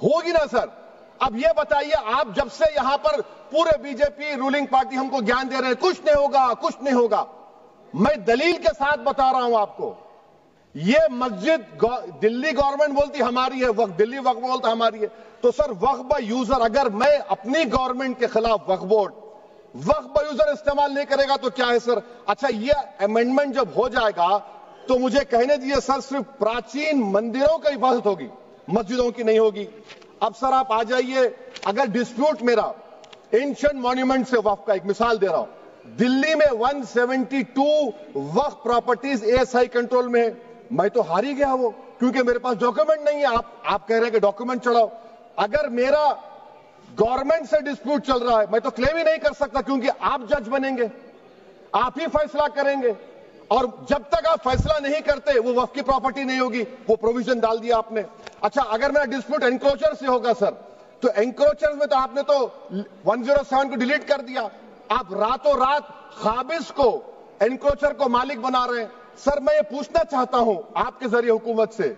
ہوگی نا سر؟ اب یہ بتائیے، آپ جب سے یہاں پر پورے بی جے پی رولنگ پارٹی ہم کو گیان دے رہے ہیں کچھ نہیں ہوگا کچھ نہیں ہوگا، میں دلیل کے ساتھ بتا رہا ہوں آپ کو، یہ مسجد دلی گورنمنٹ بولتی ہماری ہے، وقف دلی وقف بولتا ہماری ہے، تو سر وقف بائی یوزر، اگر میں اپنی گورنمنٹ کے خلاف وقف بورڈ وقف بائی یوزر استعمال نہیں کرے گا تو کیا ہے سر؟ اچھا یہ امینڈمنٹ جب ہو جائے گا تو مجھے کہنے دیجیے سر، صرف پراچین مندروں کی حفاظت ہوگی، مسجدوں کی نہیں ہوگی۔ اب سر آپ آ جائیے، اگر ڈسپیوٹ میرا اینشنٹ مانیومنٹ سے وقف کا، ایک مثال دے رہا ہوں، دلی میں 172 وقف پراپرٹیز ASI کنٹرول میں ہے، میں تو ہار ہی گیا وہ، کیونکہ میرے پاس ڈاکیومنٹ نہیں ہے۔ آپ کہہ رہے ہیں کہ ڈاکیومنٹ چڑھاؤ، اگر میرا گورنمنٹ سے ڈسپیوٹ چل رہا ہے میں تو کلیم ہی نہیں کر سکتا، کیونکہ آپ جج بنیں گے، آپ ہی فیصلہ کریں گے، اور جب تک آپ فیصلہ نہیں کرتے وہ وقف کی پراپرٹی نہیں ہوگی، وہ پروویژن ڈال دیا آپ نے۔ اچھا اگر میرا ڈسپیوٹ انکروچر سے ہوگا سر، تو انکروچر میں تو آپ نے تو 107 کو ڈیلیٹ کر دیا، آپ راتوں رات قابض کو انکروچر کو مالک بنا رہے ہیں۔ سر میں یہ پوچھنا چاہتا ہوں آپ کے ذریعے حکومت سے،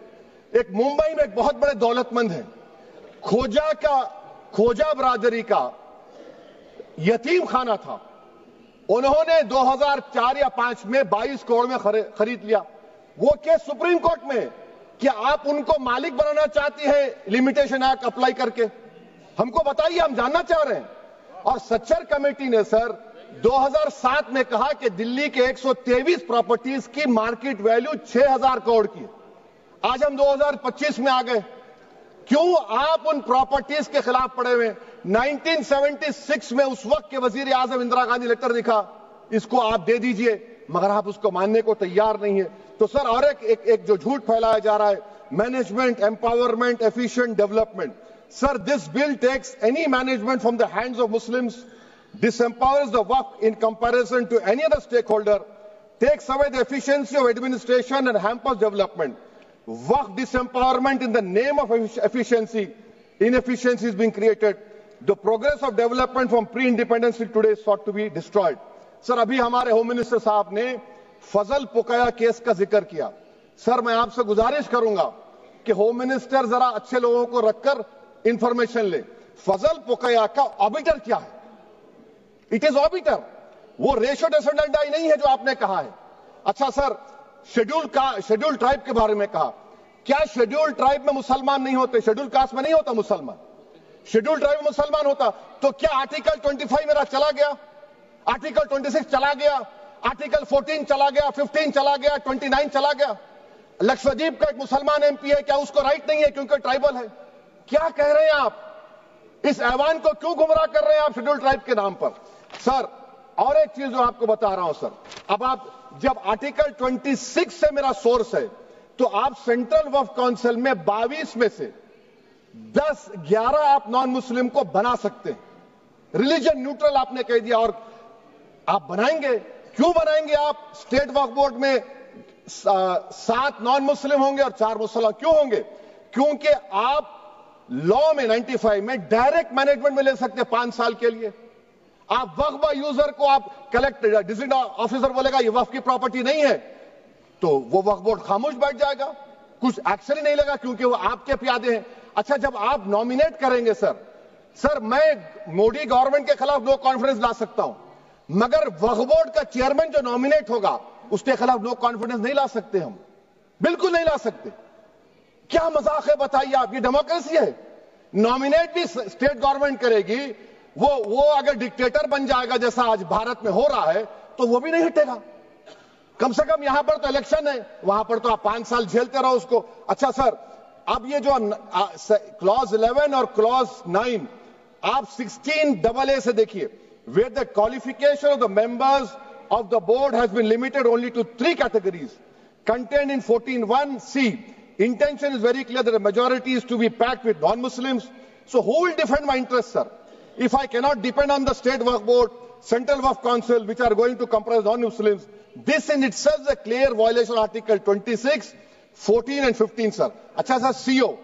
ایک ممبئی میں ایک بہت بڑے دولت مند ہیں، کھوجا برادری کا یتیم خانہ تھا، انہوں نے 2004 یا 2005 میں 22 کروڑ میں خرید لیا، وہ کیس سپریم کورٹ میں، کیا آپ ان کو مالک بنانا چاہتی ہیں لمیٹیشن ایکٹ اپلائی کر کے؟ ہم کو بتائیے، ہم جاننا چاہ رہے ہیں۔ اور سچر کمیٹی نے سر 2007 میں کہا کہ دلی کے 123 پراپرٹیز کی مارکیٹ ویلیو 6000 کروڑ کی، آج ہم 2025 میں آ گئے، کیوں آپ ان پراپرٹیز کے خلاف پڑے ہوئے؟ 1976 میں اس وقت کے وزیر اعظم اندرا گاندھی لیٹر لکھا، اس کو آپ دے دیجئے، مگر آپ اس کو ماننے کو تیار نہیں ہے۔ تو سر اور ایک جو جھوٹ پھیلایا جا رہا ہے، management empowerment efficient development, sir this bill takes any management from the hands of Muslims, disempowers the waqf in comparison to any other stakeholder, takes away the efficiency of administration and hampers development. Waqf disempowerment in the name of efficiency, inefficiency is being created. The progress of development from pre-independence till today is sought to be destroyed. سر ابھی ہمارے home minister صاحب نے فضل پوکیا case کا ذکر کیا، سر میں آپ سے گزارش کروں گا کہ ہوم منسٹر ذرا اچھے لوگوں کو رکھ کر انفارمیشن لے، فضل پوکیا کا آبیٹر کیا ہے؟ اٹ از آبیٹر، وہ ریشو ڈیسنڈنٹ نہیں ہے جو آپ نے کہا ہے۔ اچھا سر شیڈول ٹرائب کے بارے میں کہا، کیا شیڈول ٹرائب میں مسلمان نہیں ہوتے؟ شیڈول کاسٹ میں نہیں ہوتا مسلمان، شیڈول ٹرائب میں مسلمان ہوتا تو کیا آرٹیکل 25 میرا چلا گیا، آرٹیکل 26 چلا گیا، آرٹیکل 14 چلا گیا، 15 چلا گیا، 29 چلا گیا؟ لکشدیپ کا ایک مسلمان ایم پی ہے، کیا اس کو رائٹ نہیں ہے کیونکہ ٹرائبل ہے؟ کیا کہہ رہے ہیں آپ؟ اس ایوان کو کیوں گمراہ کر رہے ہیں آپ شیڈول ٹرائب کے نام پر؟ سر اور ایک چیز جو آپ کو بتا رہا ہوں سر، اب آپ جب آرٹیکل 26 سے میرا سورس ہے تو آپ سینٹرل وقف کونسل میں 22 میں سے 11 آپ نان مسلم کو بنا سکتے ہیں، ریلیجن نیوٹرل آپ نے کہہ دیا، اور آپ بنائیں گے، کیوں بنائیں گے آپ؟ اسٹیٹ وقف بورڈ میں 7 نان مسلم ہوں گے اور 4 مسلمان، کیوں ہوں گے؟ کیونکہ آپ لا میں 95 میں ڈائریکٹ مینجمنٹ میں لے سکتے ہیں 5 سال کے لیے۔ آپ وقف بائی یوزر کو آپ کلیکٹر ڈسٹرکٹ آفیسر بولے گا یہ وقف کی پراپرٹی نہیں ہے تو وہ وقف بورڈ خاموش بیٹھ جائے گا، کچھ ایکشن ہی نہیں لگا، کیونکہ وہ آپ کے پیادے ہیں۔ اچھا جب آپ نامینیٹ کریں گے سر میں مودی گورنمنٹ کے خلاف نو کانفیڈنس لا سکتا ہوں، مگر وقف بورڈ کا چیئرمین جو نامینیٹ ہوگا اس کے خلاف نو کانفیڈنس نہیں لا سکتے، ہم بالکل نہیں لا سکتے۔ کیا مذاق ہے بتائیے آپ؟ یہ ڈیموکریسی ہے؟ نامینیٹ بھی اسٹیٹ گورنمنٹ کرے گی، وہ اگر ڈکٹیٹر بن جائے گا جیسا آج بھارت میں ہو رہا ہے تو وہ بھی نہیں ہٹے گا۔ کم سے کم یہاں پر تو الیکشن ہے، وہاں پر تو آپ 5 سال جھیلتے رہو اس کو۔ اچھا سر اب یہ جو کلوز 11 اور کلوز 9 آپ 16AA سے دیکھیے، where the qualification of the members of the board has been limited only to 3 categories contained in 14(1)(c). Intention is very clear that the majority is to be packed with non-Muslims. So who will defend my interests, sir? If I cannot depend on the state waqf board, central waqf council, which are going to comprise non-Muslims, this in itself is a clear violation of Article 26, 14 and 15, sir. اچھا سر CO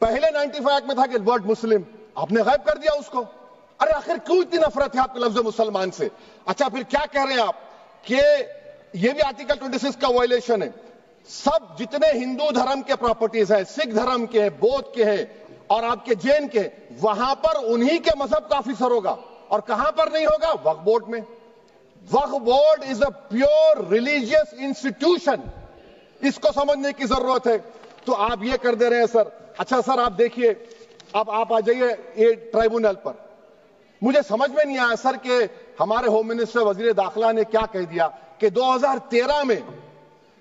پہلے 95 act میں تھا کہ word مسلم، آپ نے غائب کر دیا اس کو۔ ارے آخر کیوں اتنی نفرت ہے آپ کے لفظ مسلمان سے؟ اچھا پھر کیا کہہ رہے ہیں آپ کہ یہ بھی آرٹیکل 26 کا وائلیشن ہے؟ سب جتنے ہندو دھرم کے پراپرٹیز ہیں، سکھ دھرم کے ہیں، بودھ کے ہیں اور آپ کے جین کے، وہاں پر انہی کے مذہب کا آفیسر ہوگا. اور کہاں پر نہیں ہوگا؟ وقف بورڈ میں. وقف board is a pure religious institution. اس کو سمجھنے کی ضرورت ہے. تو آپ یہ کر دے رہے ہیں سر. اچھا سر آپ دیکھیے، اب آپ آ جائیے یہ ٹرائبونل پر. مجھے سمجھ میں نہیں آیا سر کہ ہمارے ہوم منسٹر وزیر داخلہ نے کیا کہہ دیا کہ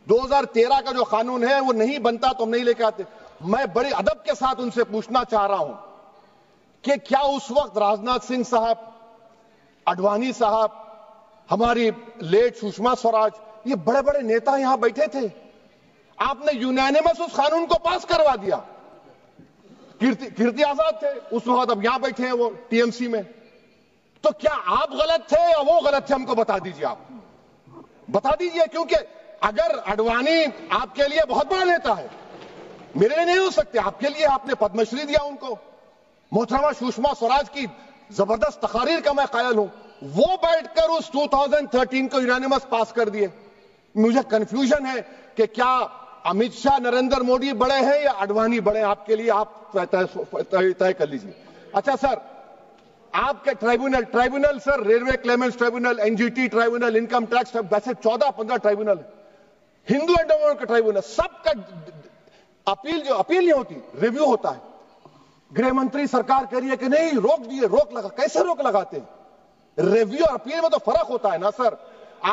2013 کا جو قانون ہے وہ نہیں بنتا تو ہم نہیں لے کے آتے. میں بڑے ادب کے ساتھ ان سے پوچھنا چاہ رہا ہوں کہ کیا اس وقت راجناتھ سنگھ صاحب، اڈوانی صاحب، ہماری لیٹ سشما سوراج، یہ بڑے بڑے نیتا یہاں بیٹھے تھے؟ آپ نے یونینیمس اس قانون کو پاس کروا دیا. کیرتی آزاد تھے اس وقت، اب یہاں بیٹھے ہیں وہ ٹی ایم سی میں. تو کیا آپ غلط تھے یا وہ غلط تھے؟ ہم کو بتا دیجئے. آپ بتا دیجئے، کیونکہ اگر اڈوانی آپ کے لیے بہت بڑا نیتا ہے، میرے لیے نہیں ہو سکتے. آپ کے لیے آپ نے پدم شری دیا ان کو. محترمہ سشما سوراج کی زبردست تقاریر کا میں قائل ہوں. وہ بیٹھ کر اس 2013 کو یونینیمس پاس کر دیے. مجھے کنفیوژن ہے کہ کیا امت شاہ، نریندر مودی بڑے ہیں یا اڈوانی بڑے ہیں؟ آپ کے لیے آپ طے کر لیجیے. اچھا سر، آپ کے tribunal sir, railway claimants tribunal, N G T tribunal, income tax, ویسے 14-15 ٹرائبونل ہے. ہندو اینڈ کا ٹرائبونل، سب کا اپیل نہیں ہوتی، ریویو ہوتا ہے. گرہ منتری سرکار کہہ رہی ہے کہ نہیں روک دیے، روک لگا. کیسے روک لگاتے ہیں؟ ریویو اور اپیل میں تو فرق ہوتا ہے نا سر.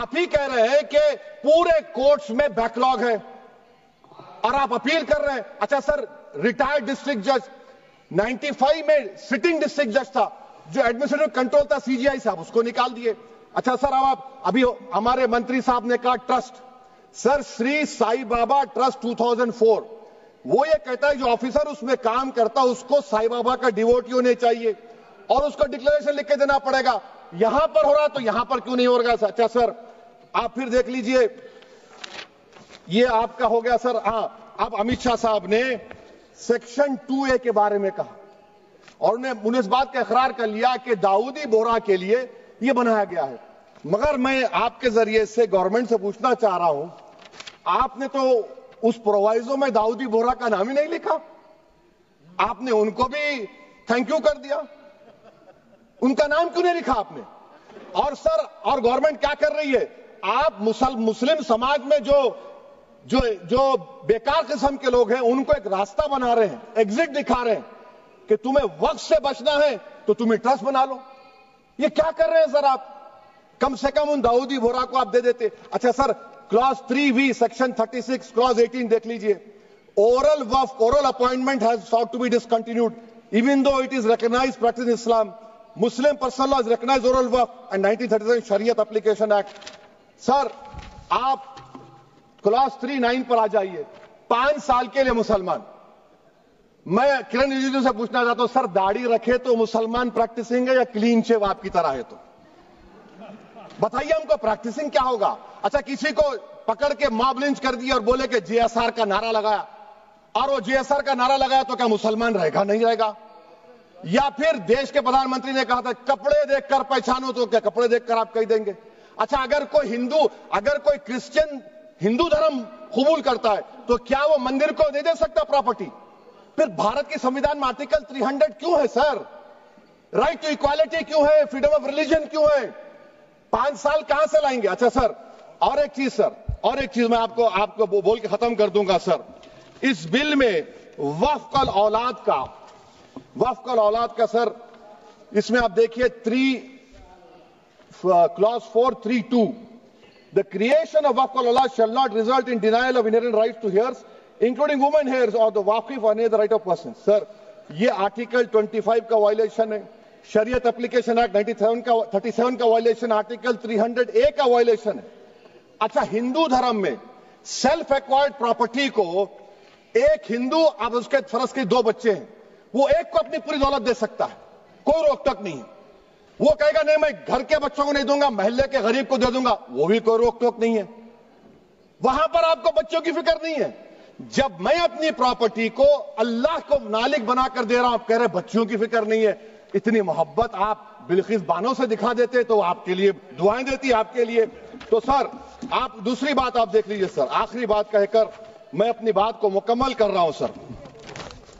آپ ہی کہہ رہے ہیں کہ پورے کورٹس میں بیک لاگ ہے اور آپ اپیل کر رہے ہیں. اچھا سر، ریٹائرڈ ڈسٹرکٹ جج 95 میں سٹنگ ڈسٹرکٹ جج تھا، جو ایڈمنسٹریٹو کنٹرول تھا سی جی آئی صاحب، اس کو نکال دیے. اچھا سر، اب آپ ابھی ہمارے منتری صاحب نے کہا ٹرسٹ، سر شری سائی بابا ٹرسٹ 2004، وہ یہ کہتا ہے جو آفیسر اس میں کام کرتا اس کو سائی بابا کا ڈیووٹی ہونے چاہیے اور اس کو ڈکلیریشن لکھ کے دینا پڑے گا. یہاں پر ہو رہا تو یہاں پر کیوں نہیں ہو رہا؟ اچھا سر آپ پھر دیکھ لیجئے، یہ آپ کا ہو گیا سر. ہاں، اب امت شاہ صاحب نے سیکشن 2A کے بارے میں کہا اور انہوں نے اس بات کا اقرار کر لیا کہ داؤدی بورہ کے لیے یہ بنایا گیا ہے. مگر میں آپ کے ذریعے سے گورنمنٹ سے پوچھنا چاہ رہا ہوں، آپ نے تو اس پرووائزو میں داؤدی بورہ کا نام ہی نہیں لکھا. آپ نے ان کو بھی تھینک یو کر دیا، ان کا نام کیوں نہیں لکھا آپ نے؟ اور سر، اور گورنمنٹ کیا کر رہی ہے؟ آپ مسلم سماج میں جو بیکار قسم کے لوگ ہیں ان کو ایک راستہ بنا رہے ہیں، ایگزٹ دکھا رہے ہیں کہ تمہیں وقت سے بچنا ہے تو تمہیں ٹرسٹ بنا لو. یہ کیا کر رہے ہیں سر آپ؟ کم سے کم ان داؤدی بورہ کو آپ دے دیتے. اچھا سر، کلاس 3V سیکشن 36 کلاس 18 دیکھ لیجئے. Oral وقف، oral appointment has sought to be discontinued even though it is recognized practice in Islam. Muslim personal law has recognized oral وقف and 1937 Shariat Application Act. سر آپ کلاس 3-9 پر آ جائیے. 5 سال کے لیے مسلمان. میں کرن رجیجو سے پوچھنا چاہتا ہوں، سر داڑھی رکھے تو مسلمان پریکٹسنگ ہے یا کلین شیو آپ کی طرح ہے؟ تو بتائیے ہم کو پریکٹسنگ کیا ہوگا؟ اچھا کسی کو پکڑ کے ماب لنچ کر دیا اور بولے کہ جے ایس آر کا نعرہ لگایا، اور وہ جے ایس آر کا نعرہ لگایا تو کیا مسلمان رہے گا؟ نہیں رہے گا. یا پھر دیش کے پردھان منتری نے کہا تھا کپڑے دیکھ کر پہچانو، تو کیا کپڑے دیکھ کر آپ کہہ دیں گے؟ اچھا اگر کوئی کرسچن ہندو دھرم قبول کرتا ہے تو کیا وہ مندر کو نہیں دے سکتا پراپرٹی؟ پھر بھارت کی سمویدھان میں آرٹیکل 300 کیوں ہے سر؟ رائٹ ٹو ایکوالٹی کیوں ہے؟ فریڈم آف ریلیجن کیوں ہے؟ 5 سال کہاں سے لائیں گے؟ اچھا سر، اور ایک چیز میں آپ کو بول کے ختم کر دوں گا سر. اس بل میں وقف الاولاد کا سر، اس میں آپ دیکھیے class 4(3)(2) The creation of waqf al-awlad shall not result in denial of inherent rights to heirs, including women heirs or the waqif or any other right of person. سر یہ آرٹیکل 25 کا وائلیشن ہے، شریعت اپلیکیشن ایکٹ 37 کا violation, article 300A کا violation ہے. اچھا ہندو دھرم میں سیلف ایکوائرڈ پراپرٹی کو ایک ہندو، اب اس کے فرض کے 2 بچے ہیں، وہ ایک کو اپنی پوری دولت دے سکتا ہے، کوئی روک ٹوک نہیں ہے. وہ کہے گا نہیں میں گھر کے بچوں کو نہیں دوں گا، محلے کے غریب کو دے دوں گا، وہ بھی کوئی روک ٹوک نہیں ہے. وہاں پر آپ کو بچوں کی فکر نہیں ہے. جب میں اپنی پراپرٹی کو اللہ کو مالک بنا کر دے رہا ہوں، آپ کہہ رہے بچوں کی فکر نہیں ہے. اتنی محبت آپ بلقیس بانو سے دکھا دیتے تو آپ کے لیے دعائیں دیتی آپ کے لیے. تو سر آپ دوسری بات آپ دیکھ لیجئے سر، آخری بات کہہ کر میں اپنی بات کو مکمل کر رہا ہوں سر.